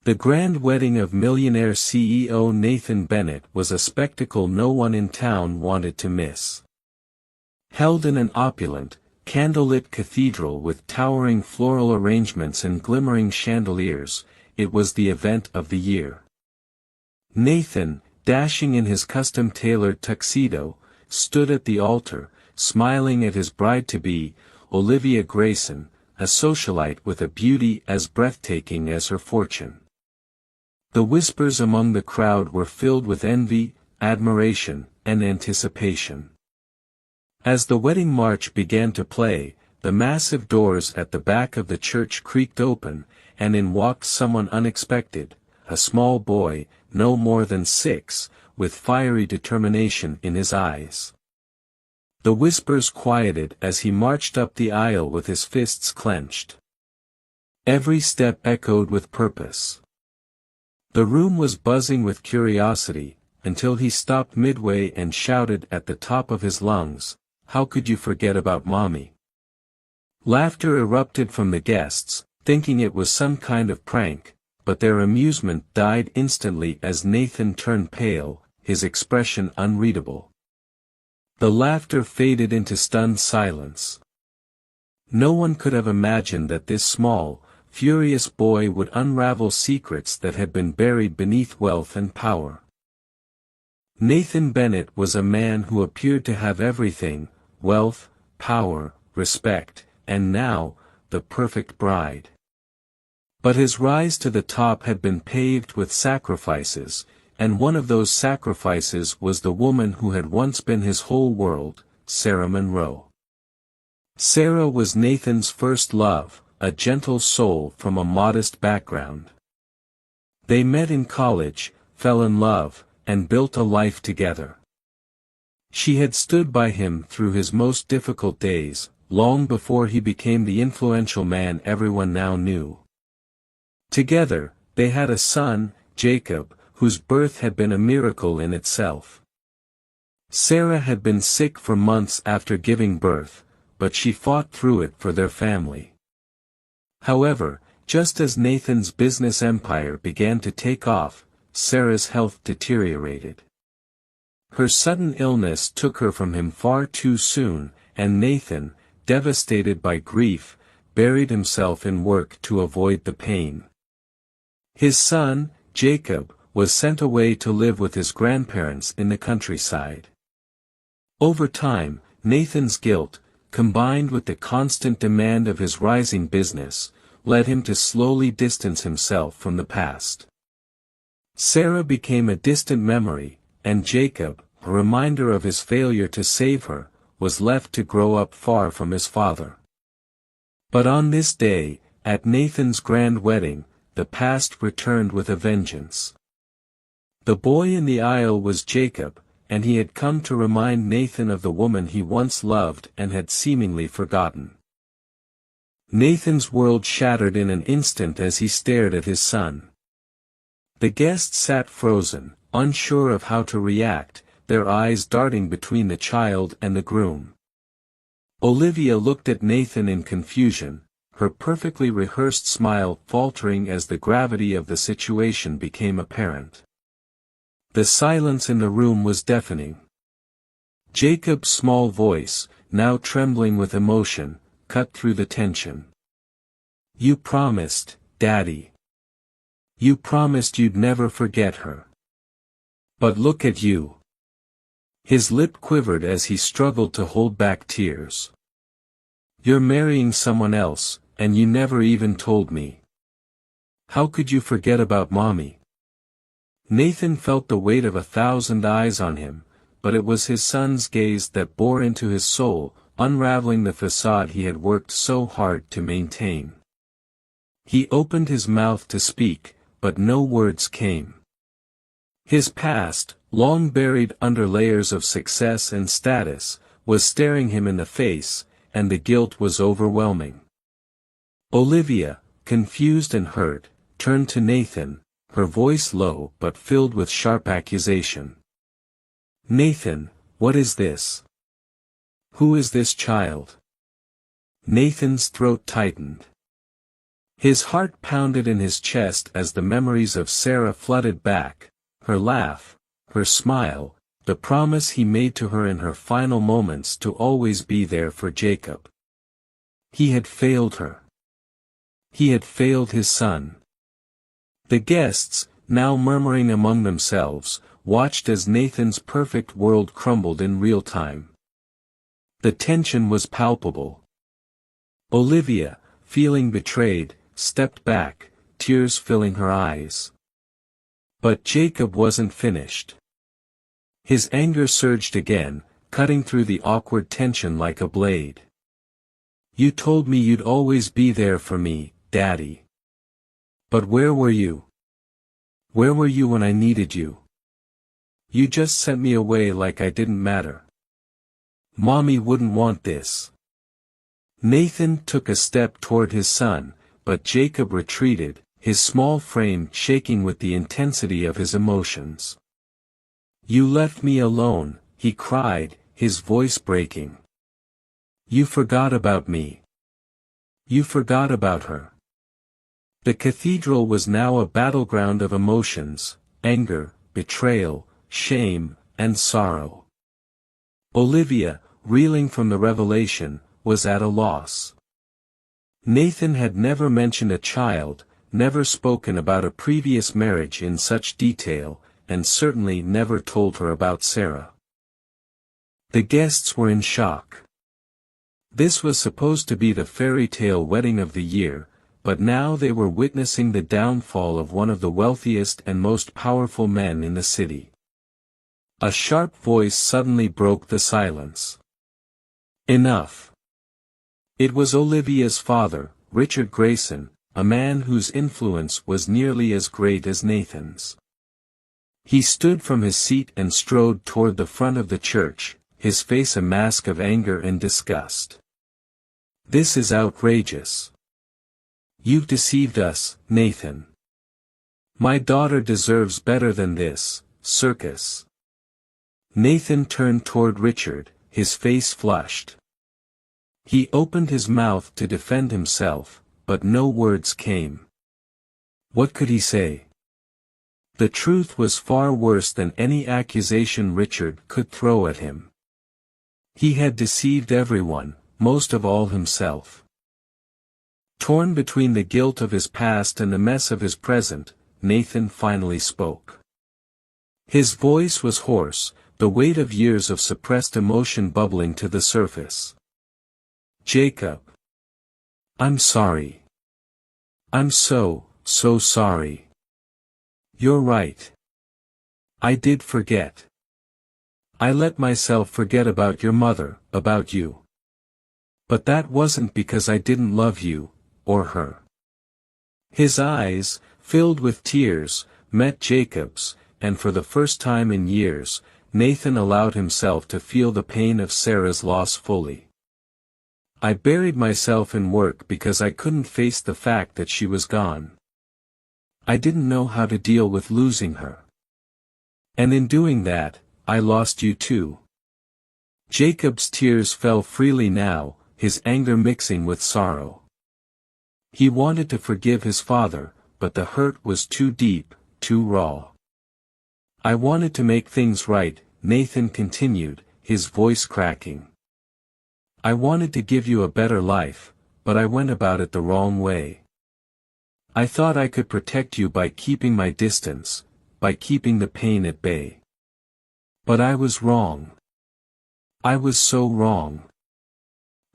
The grand wedding of millionaire CEO Nathan Bennett was a spectacle no one in town wanted to miss. Held in an opulent, candlelit cathedral with towering floral arrangements and glimmering chandeliers, it was the event of the year. Nathan, dashing in his custom-tailored tuxedo, stood at the altar, smiling at his bride-to-be, Olivia Grayson, a socialite with a beauty as breathtaking as her fortune. The whispers among the crowd were filled with envy, admiration, and anticipation. As the wedding march began to play, the massive doors at the back of the church creaked open, and in walked someone unexpected, a small boy, no more than 6, with fiery determination in his eyes. The whispers quieted as he marched up the aisle with his fists clenched. Every step echoed with purpose. The room was buzzing with curiosity, until he stopped midway and shouted at the top of his lungs, "How could you forget about Mommy?" Laughter erupted from the guests, thinking it was some kind of prank, but their amusement died instantly as Nathan turned pale, his expression unreadable. The laughter faded into stunned silence. No one could have imagined that this small, furious boy would unravel secrets that had been buried beneath wealth and power. Nathan Bennett was a man who appeared to have everything: wealth, power, respect, and now, the perfect bride. But his rise to the top had been paved with sacrifices, and one of those sacrifices was the woman who had once been his whole world, Sarah Monroe. Sarah was Nathan's first love, a gentle soul from a modest background. They met in college, fell in love, and built a life together. She had stood by him through his most difficult days, long before he became the influential man everyone now knew. Together, they had a son, Jacob, whose birth had been a miracle in itself. Sarah had been sick for months after giving birth, but she fought through it for their family. However, just as Nathan's business empire began to take off, Sarah's health deteriorated. Her sudden illness took her from him far too soon, and Nathan, devastated by grief, buried himself in work to avoid the pain. His son, Jacob, was sent away to live with his grandparents in the countryside. Over time, Nathan's guilt, combined with the constant demand of his rising business, led him to slowly distance himself from the past. Sarah became a distant memory, and Jacob, a reminder of his failure to save her, was left to grow up far from his father. But on this day, at Nathan's grand wedding, the past returned with a vengeance. The boy in the aisle was Jacob, and he had come to remind Nathan of the woman he once loved and had seemingly forgotten. Nathan's world shattered in an instant as he stared at his son. The guests sat frozen, unsure of how to react, their eyes darting between the child and the groom. Olivia looked at Nathan in confusion, her perfectly rehearsed smile faltering as the gravity of the situation became apparent. The silence in the room was deafening. Jacob's small voice, now trembling with emotion, cut through the tension. "You promised, Daddy. You promised you'd never forget her. But look at you." His lip quivered as he struggled to hold back tears. "You're marrying someone else, and you never even told me. How could you forget about Mommy?" Nathan felt the weight of 1,000 eyes on him, but it was his son's gaze that bore into his soul, unraveling the facade he had worked so hard to maintain. He opened his mouth to speak, but no words came. His past, long buried under layers of success and status, was staring him in the face, and the guilt was overwhelming. Olivia, confused and hurt, turned to Nathan, her voice low but filled with sharp accusation. "Nathan, what is this? Who is this child?" Nathan's throat tightened. His heart pounded in his chest as the memories of Sarah flooded back, her laugh, her smile, the promise he made to her in her final moments to always be there for Jacob. He had failed her. He had failed his son. The guests, now murmuring among themselves, watched as Nathan's perfect world crumbled in real time. The tension was palpable. Olivia, feeling betrayed, stepped back, tears filling her eyes. But Jacob wasn't finished. His anger surged again, cutting through the awkward tension like a blade. "You told me you'd always be there for me, Daddy. But where were you? Where were you when I needed you? You just sent me away like I didn't matter. Mommy wouldn't want this." Nathan took a step toward his son, but Jacob retreated, his small frame shaking with the intensity of his emotions. "You left me alone," he cried, his voice breaking. "You forgot about me. You forgot about her." The cathedral was now a battleground of emotions, anger, betrayal, shame, and sorrow. Olivia, reeling from the revelation, was at a loss. Nathan had never mentioned a child, never spoken about a previous marriage in such detail, and certainly never told her about Sarah. The guests were in shock. This was supposed to be the fairy tale wedding of the year, but now they were witnessing the downfall of one of the wealthiest and most powerful men in the city. A sharp voice suddenly broke the silence. "Enough." It was Olivia's father, Richard Grayson, a man whose influence was nearly as great as Nathan's. He stood from his seat and strode toward the front of the church, his face a mask of anger and disgust. "This is outrageous. You've deceived us, Nathan. My daughter deserves better than this, circus." Nathan turned toward Richard, his face flushed. He opened his mouth to defend himself, but no words came. What could he say? The truth was far worse than any accusation Richard could throw at him. He had deceived everyone, most of all himself. Torn between the guilt of his past and the mess of his present, Nathan finally spoke. His voice was hoarse, the weight of years of suppressed emotion bubbling to the surface. "Jacob. I'm sorry. I'm so sorry. You're right. I did forget. I let myself forget about your mother, about you. But that wasn't because I didn't love you, or her." His eyes, filled with tears, met Jacob's, and for the first time in years, Nathan allowed himself to feel the pain of Sarah's loss fully. "I buried myself in work because I couldn't face the fact that she was gone. I didn't know how to deal with losing her. And in doing that, I lost you too." Jacob's tears fell freely now, his anger mixing with sorrow. He wanted to forgive his father, but the hurt was too deep, too raw. "I wanted to make things right," Nathan continued, his voice cracking. "I wanted to give you a better life, but I went about it the wrong way. I thought I could protect you by keeping my distance, by keeping the pain at bay. But I was wrong. I was so wrong."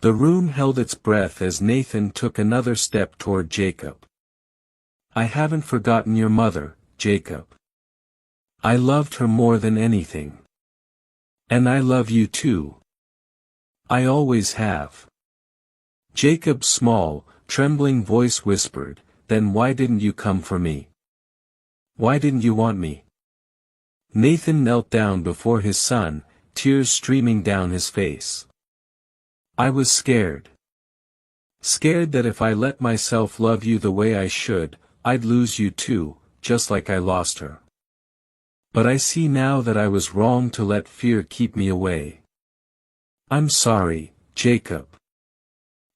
The room held its breath as Nathan took another step toward Jacob. "I haven't forgotten your mother, Jacob. I loved her more than anything. And I love you too. I always have." Jacob's small, trembling voice whispered, "Then why didn't you come for me? Why didn't you want me?" Nathan knelt down before his son, tears streaming down his face. "I was scared. Scared that if I let myself love you the way I should, I'd lose you too, just like I lost her. But I see now that I was wrong to let fear keep me away. I'm sorry, Jacob.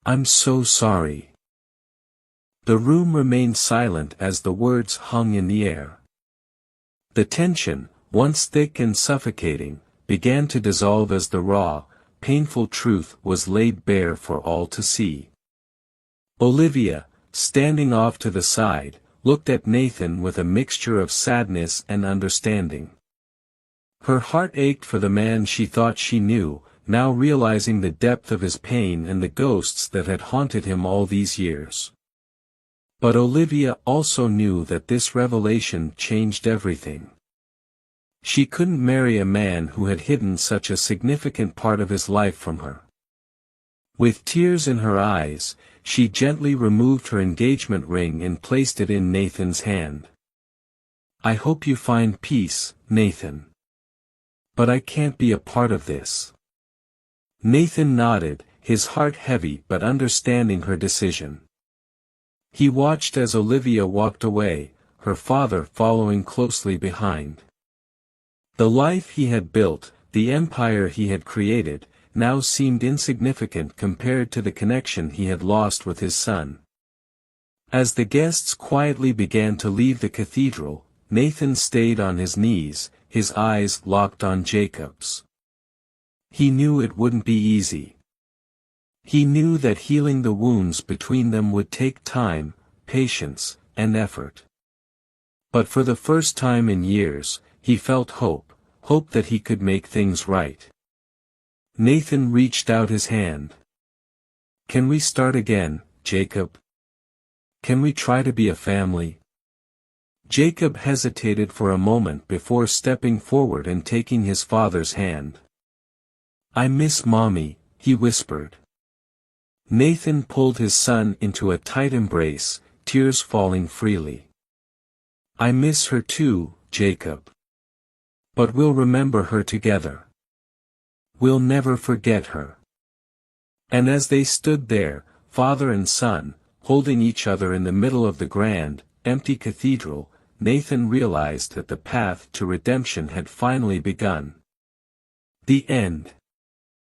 I'm so sorry." The room remained silent as the words hung in the air. The tension, once thick and suffocating, began to dissolve as the raw, painful truth was laid bare for all to see. Olivia, standing off to the side, looked at Nathan with a mixture of sadness and understanding. Her heart ached for the man she thought she knew, now realizing the depth of his pain and the ghosts that had haunted him all these years. But Olivia also knew that this revelation changed everything. She couldn't marry a man who had hidden such a significant part of his life from her. With tears in her eyes, she gently removed her engagement ring and placed it in Nathan's hand. "I hope you find peace, Nathan. But I can't be a part of this." Nathan nodded, his heart heavy but understanding her decision. He watched as Olivia walked away, her father following closely behind. The life he had built, the empire he had created, now seemed insignificant compared to the connection he had lost with his son. As the guests quietly began to leave the cathedral, Nathan stayed on his knees, his eyes locked on Jacob's. He knew it wouldn't be easy. He knew that healing the wounds between them would take time, patience, and effort. But for the first time in years, he felt hope that he could make things right. Nathan reached out his hand. "Can we start again, Jacob? Can we try to be a family?" Jacob hesitated for a moment before stepping forward and taking his father's hand. "I miss Mommy," he whispered. Nathan pulled his son into a tight embrace, tears falling freely. "I miss her too, Jacob. But we'll remember her together. We'll never forget her." And as they stood there, father and son, holding each other in the middle of the grand, empty cathedral, Nathan realized that the path to redemption had finally begun. The end.